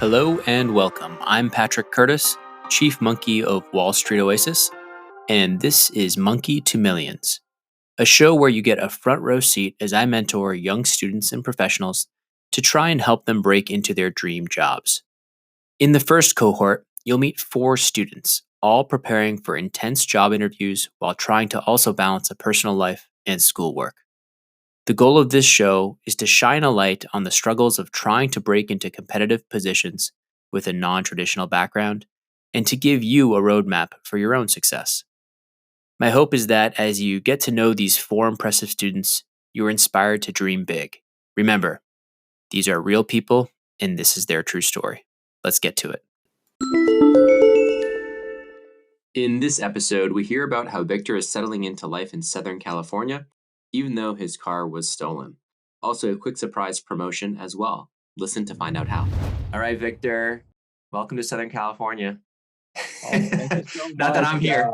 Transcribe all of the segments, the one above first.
Hello and welcome. I'm Patrick Curtis, Chief Monkey of Wall Street Oasis, and this is Monkey to Millions, a show where you get a front row seat as I mentor young students and professionals to try and help them break into their dream jobs. In the first cohort, you'll meet 4 students, all preparing for intense job interviews while trying to also balance a personal life and schoolwork. The goal of this show is to shine a light on the struggles of trying to break into competitive positions with a non-traditional background and to give you a roadmap for your own success. My hope is that as you get to know these 4 impressive students, you are inspired to dream big. Remember, these are real people and this is their true story. Let's get to it. In this episode, we hear about how Victor is settling into life in Southern California, even though his car was stolen. Also, a quick surprise promotion as well. Listen to find out how. All right, Victor, welcome to Southern California. Thank you so much. Not that I'm here.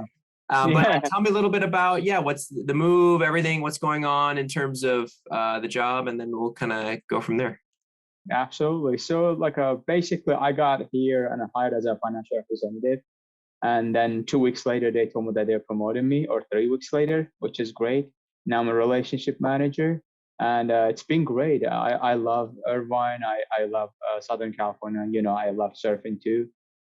But tell me a little bit about, what's the move, everything, what's going on in terms of the job, and then we'll kind of go from there. Absolutely. So, basically, I got here and hired as a financial representative. And then 2 weeks later, they told me that they're promoting me, or 3 weeks later, which is great. Now I'm a relationship manager, and it's been great. I love Irvine. I love Southern California. I love surfing too.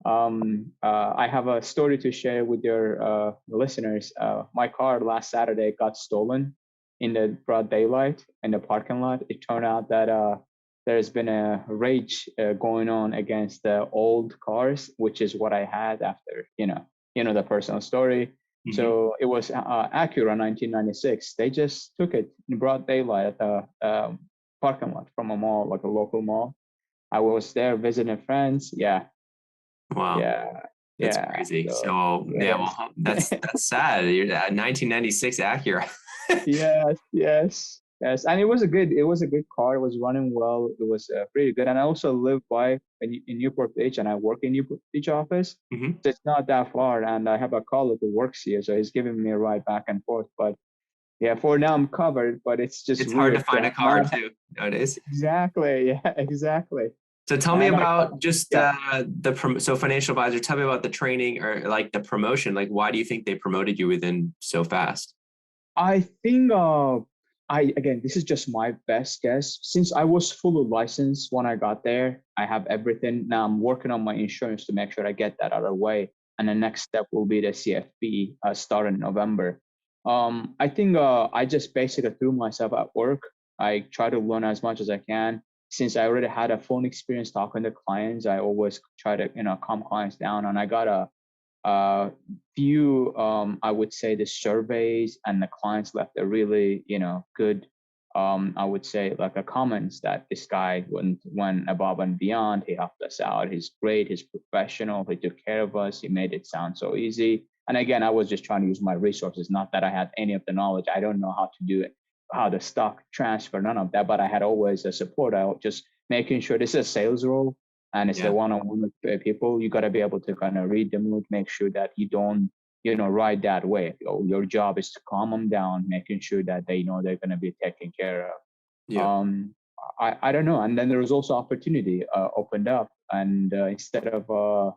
I have a story to share with your listeners. My car last Saturday got stolen in the broad daylight in the parking lot. It turned out that there's been a rage going on against the old cars, which is what I had after, the personal story. Mm-hmm. So it was Acura 1996. They just took it in broad daylight at the parking lot from a mall, like a local mall. I was there visiting friends. Yeah. Wow. Yeah. That's crazy. That's sad. You're at 1996 Acura. Yes. And it was a good car. It was running well. It was pretty good. And I also live in Newport Beach, and I work in Newport Beach office. Mm-hmm. So it's not that far. And I have a colleague who works here, so he's giving me a ride back and forth. But yeah, for now I'm covered. But it's hard to find a car too nowadays. Exactly. Yeah. Exactly. So tell me about so financial advisor. Tell me about the training or like the promotion. Like, why do you think they promoted you within so fast? I think this is just my best guess. Since I was fully licensed when I got there, I have everything. Now I'm working on my insurance to make sure I get that out of the way. And the next step will be the CFP starting in November. I think I just basically threw myself at work. I try to learn as much as I can. Since I already had a phone experience talking to clients, I always try to, calm clients down. And I got a few, I would say the surveys and the clients left a really, good, I would say like a comments that this guy went above and beyond. He helped us out. He's great. He's professional. He took care of us. He made it sound so easy. And again, I was just trying to use my resources. Not that I had any of the knowledge. I don't know how to do it, how the stock transfer, none of that, but I had always a support. I was just making sure this is a sales role. And it's the one-on-one with people. You got to be able to kind of read the mood, make sure that you don't, ride that way. Your job is to calm them down, making sure that they know they're going to be taken care of. Yeah. I don't know. And then there was also opportunity opened up. And instead of,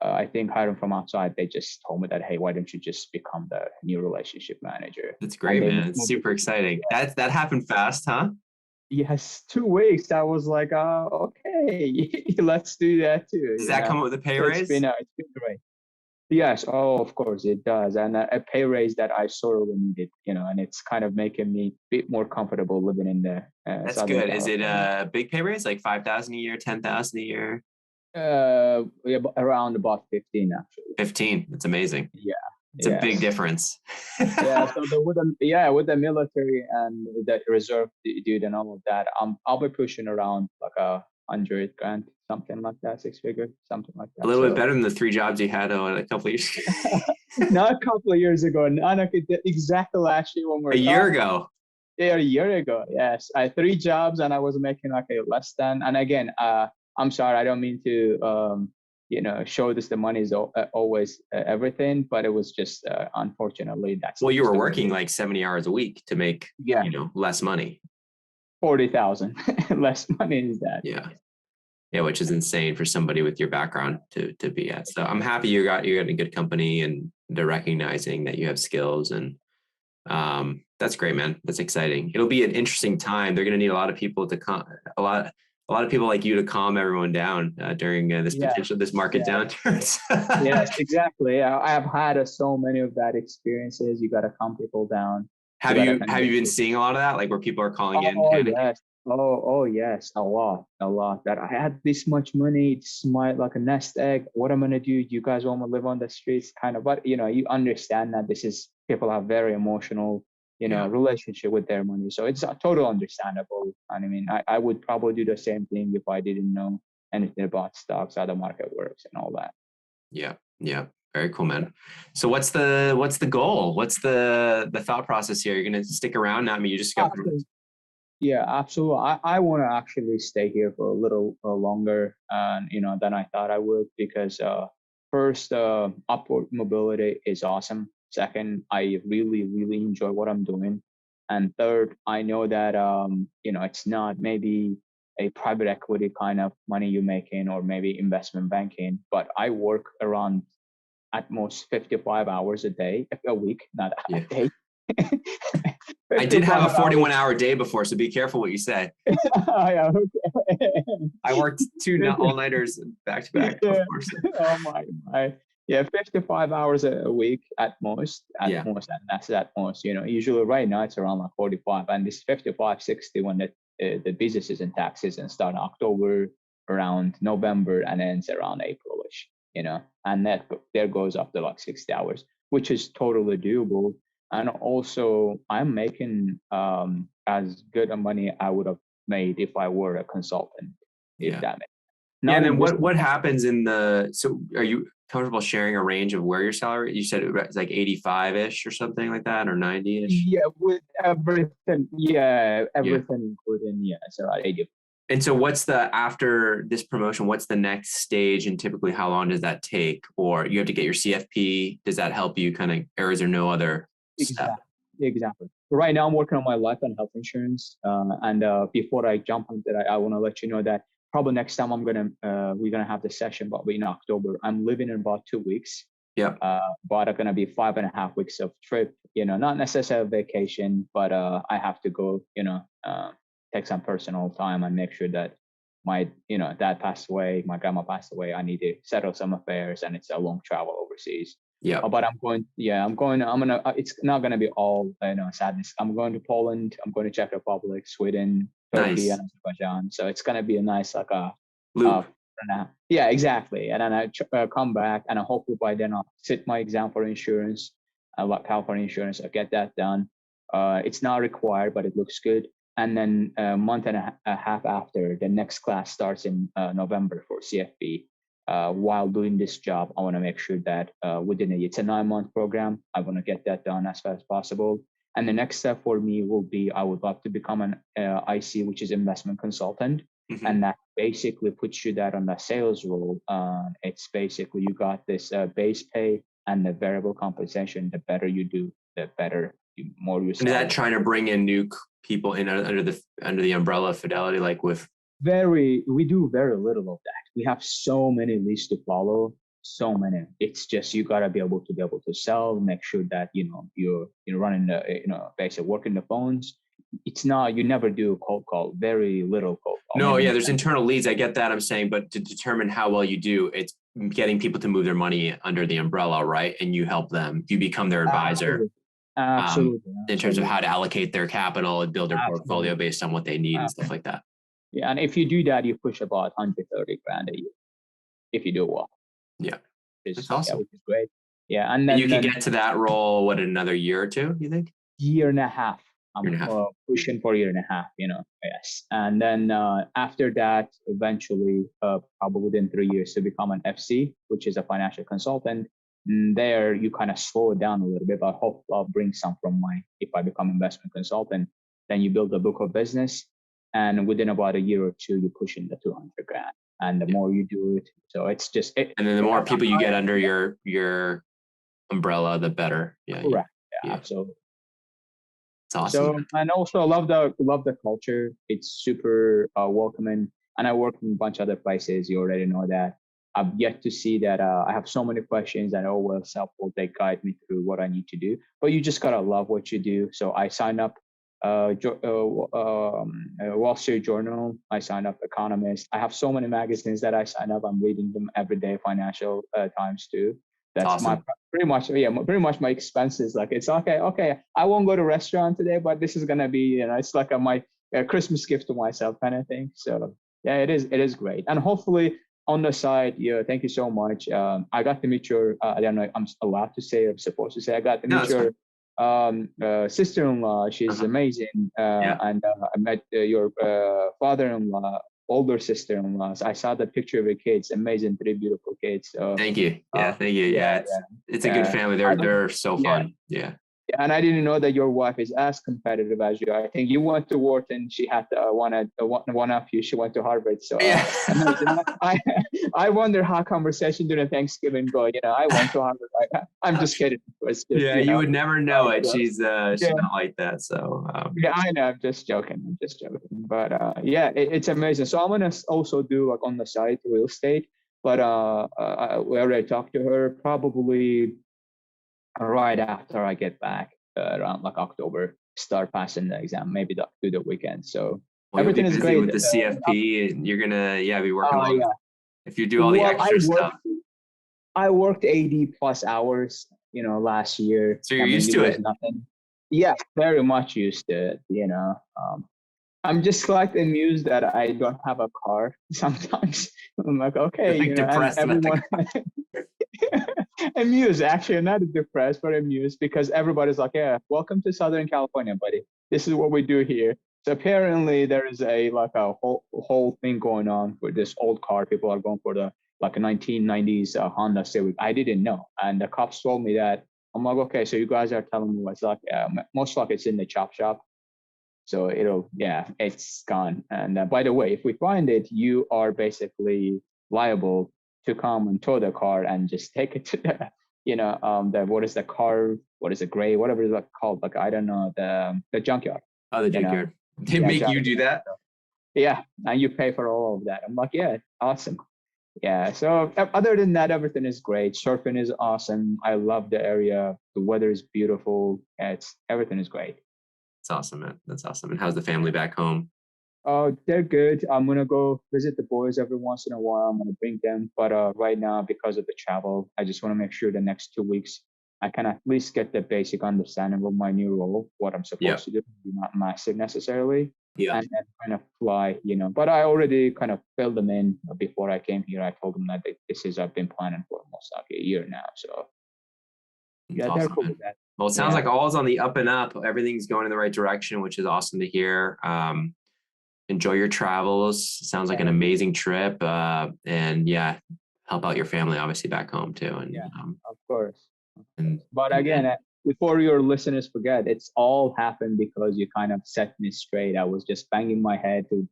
I think hiring from outside, they just told me that, hey, why don't you just become the new relationship manager? That's great, man. It's super exciting. Yeah. That happened fast, huh? Yes, 2 weeks. I was like, okay, let's do that too. Does that come with a pay raise? It's been great. Yes, of course it does. And a pay raise that I sorely needed, and it's kind of making me a bit more comfortable living in the That's Southern good. California. Is it a big pay raise, like 5,000 a year, 10,000 a year? Around about 15, actually. 15. That's amazing. Yeah. It's a big difference. Yeah, so with the military and the reserve dude and all of that, I'll be pushing around like $100,000, something like that, 6 figures, something like that. A little bit better than the 3 jobs you had a couple of years ago. Not a couple of years ago, not exactly last year when we were a year ago. Yeah, a year ago. Yes, I had 3 jobs and I was making like a less than. And again, I'm sorry, I don't mean to show this the money is always everything, but it was just unfortunately that's. Well, you were working like 70 hours a week to make less money. 40,000 less money is that. Yeah. Yeah, which is insane for somebody with your background to be at. So I'm happy you're in a good company and they're recognizing that you have skills, and that's great, man. That's exciting. It'll be an interesting time. They're going to need a lot of people to a lot of people like you to calm everyone down during Yeah, this market yeah, downturn. yes, exactly. I have had so many of that experiences. You got to calm people down. You got to kind Have of. you been seeing a lot of that, like where people are calling in Oh panicking? yes. Oh yes. A lot. A lot. That I had this much money. It's my like a nest egg. What I'm gonna do? You guys want to live on the streets? Kind of. But you understand that this is people have very emotional, Yeah. relationship with their money. So it's totally understandable. And I mean, I would probably do the same thing if I didn't know anything about stocks, how the market works, and all that. Yeah. Yeah. Very cool, man. So what's the goal? What's the thought process here? You're gonna stick around now? I mean, you just got Absolutely. Yeah, absolutely. I want to actually stay here for a little longer, than I thought I would because first, upward mobility is awesome. Second, I really, really enjoy what I'm doing, and third, I know that it's not maybe a private equity kind of money you're making or maybe investment banking, but I work around at most 55 hours a week, not a yeah. day. I did have a 55 41-hour day before, so be careful what you say. Yeah, okay. I worked two all-nighters back to back Yeah. before. So. Oh my. Yeah, 55 hours a week at Yeah. most, and that's at most. Usually right now it's around like 45, and this 55, 60 when the businesses and taxes and start October around November and ends around Aprilish. And that there goes up to like 60 hours, which is totally doable. And also, I'm making as good a money I would have made if I were a consultant, if Yeah. that makes sense. Yeah. Not And then in this. what happens so are you comfortable sharing a range of where your salary? You said it's like 85-ish or something like that, or 90-ish? Yeah, with everything. Yeah, Yeah. everything including. Yeah, it's around 80. And so after this promotion, what's the next stage, and typically how long does that take? Or you have to get your CFP. Does that help you or is there no other step? Exactly. Exactly. Right now, I'm working on my life and health insurance. And before I jump into that, I want to let you know that probably next time we're gonna have the session, but in October. I'm leaving in about 2 weeks. Yeah. But it's gonna be 5.5 weeks of trip. Not necessarily vacation, but I have to go. Take some personal time and make sure that my dad passed away, my grandma passed away. I need to settle some affairs, and it's a long travel overseas. Yeah. But I'm going. Yeah, I'm going. I'm gonna. It's not gonna be all sadness. I'm going to Poland. I'm going to Czech Republic, Sweden, Turkey, Nice. and Azerbaijan. So it's gonna be a nice like a Loop. yeah, exactly. And then I come back, and I hope by then I'll sit my exam for insurance, like California insurance. I get that done. It's not required, but it looks good. And then a month and a half after, the next class starts in November for CFP. While doing this job, I want to make sure that it's a 9-month program. I want to get that done as fast as possible. And the next step for me will be I would love to become an IC, which is investment consultant. Mm-hmm. And that basically puts you that on the sales role. It's basically you got this base pay and the variable compensation. The better you do, the better, more you sell. And is that trying to bring in new people in under the umbrella of Fidelity, like with? We do very little of that. We have so many leads to follow, so many. It's just you gotta be able to sell, make sure that you're running the basically working the phones. It's not you never do cold call, very little cold call. No, yeah, there's internal leads. I get that. I'm saying, but to determine how well you do, it's getting people to move their money under the umbrella, right? And you help them. You become their advisor. Absolutely. In terms of how to allocate their capital and build their portfolio based on what they need and stuff like that. Yeah, and if you do that, you push about 130 grand a year if you do well. Yeah, that's awesome. Yeah, which is great. Yeah, and then you can get to that role another year or two, you think? Year and a half. I'm pushing for a year and a half. Yes, and then after that, eventually, probably within 3 years, to become an FC, which is a financial consultant. And there, you kind of slow it down a little bit, but hope I'll bring some from if I become investment consultant. Then you build a book of business. And within about a year or two, you push in the 200 grand. And the more you do it, so it's just. And then the more people you get under your umbrella, the better. Yeah. Correct. Yeah, absolutely. It's awesome. So, and also I love the culture. It's super welcoming. And I worked in a bunch of other places. You already know that. I've yet to see that. I have so many questions, and self-will they guide me through what I need to do. But you just gotta love what you do. So I signed up Wall Street Journal. I signed up Economist. I have so many magazines that I sign up. I'm reading them every day. Financial Times too. That's awesome. Pretty much my expenses. Like it's okay. Okay, I won't go to restaurant today, but this is gonna be, it's like my Christmas gift to myself kind of thing. So yeah, it is great. And hopefully on the side, thank you so much. I got to meet your. I don't know. I'm allowed to say. I'm supposed to say. I got to meet your sister-in-law. She's amazing. And I met your father-in-law, older sister-in-law. I saw the picture of your kids. Amazing, 3 beautiful kids. So, thank you. Thank you. It's a good family. They're so fun. Yeah. And I didn't know that your wife is as competitive as you are. I think you went to Wharton. She had one of you. She went to Harvard. So I wonder how conversation during Thanksgiving go. I went to Harvard. I'm just kidding. You would never know it. She's not like that. So I know. I'm just joking. But it's amazing. So I'm gonna also do like on the side real estate. But we already talked to her. Probably right after I get back around like October, start passing the exam, maybe do the weekend. So everything is great with the CFP, and you're gonna be working on if you do all the extra stuff. I worked 80 plus hours, last year. So you're used to it. Nothing. Yeah, very much used to it. I'm just like amused that I don't have a car sometimes. I'm like, okay, depressed everyone. Amused, actually, not depressed, but amused because everybody's like, yeah, welcome to Southern California, buddy. This is what we do here. So apparently there is a whole thing going on for this old car. People are going for the a 1990s Honda Civic. I didn't know, and the cops told me that. I'm like, okay, so you guys are telling me what's like most likely it's in the chop shop. So it's gone. And by the way, if we find it, you are basically liable to come and tow the car and just take it to the, what is the car? What is it, gray? Whatever it's called. Like, I don't know, the junkyard. Oh, the junkyard. They make you do that? Yeah. And you pay for all of that. I'm like, yeah, awesome. Yeah. So other than that, everything is great. Surfing is awesome. I love the area. The weather is beautiful. Everything is great. That's awesome, man. That's awesome. And how's the family back home? Oh, they're good. I'm gonna go visit the boys every once in a while. I'm gonna bring them, but right now, because of the travel, I just want to make sure the next 2 weeks I can at least get the basic understanding of my new role, what I'm supposed to do, not massive necessarily, and then kind of fly. But I already kind of filled them in before I came here. I told them that I've been planning for almost like a year now. So awesome, they're cool with that. Well, it sounds like all's on the up and up. Everything's going in the right direction, which is awesome to hear. Enjoy your travels. Sounds like an amazing trip. And help out your family, obviously, back home too. And of course. But again, before your listeners forget, it's all happened because you kind of set me straight. I was just banging my head to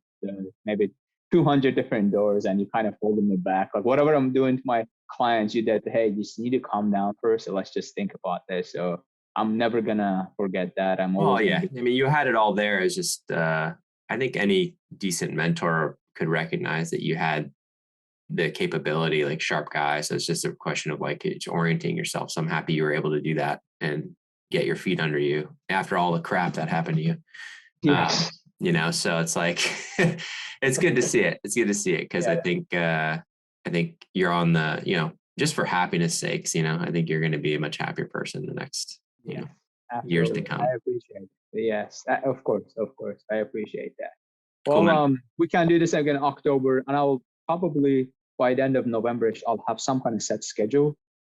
maybe 200 different doors, and you kind of holding me back. Like whatever I'm doing to my clients, you did, hey, you just need to calm down first. So let's just think about this. So I'm never gonna forget that. I mean, you had it all there. It's just I think any decent mentor could recognize that you had the capability, like sharp guy. So it's just a question of like orienting yourself. So I'm happy you were able to do that and get your feet under you after all the crap that happened to you. Yes. So it's like, it's good to see it. It's good to see it. Cause I think you're on the, just for happiness sakes, I think you're going to be a much happier person the next years to come. I appreciate it. Yes, of course. I appreciate that. Well, cool, we can do this again in October, and I'll probably by the end of November, I'll have some kind of set schedule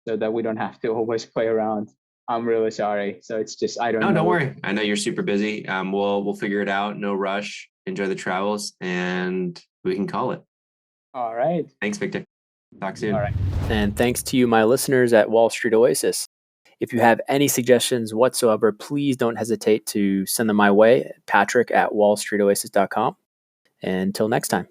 so that we don't have to always play around. I'm really sorry. So it's just, I don't know. No, don't worry. I know you're super busy. We'll figure it out. No rush. Enjoy the travels, and we can call it. All right. Thanks, Victor. Talk soon. All right. And thanks to you, my listeners at Wall Street Oasis. If you have any suggestions whatsoever, please don't hesitate to send them my way, patrick@wallstreetoasis.com. Until next time.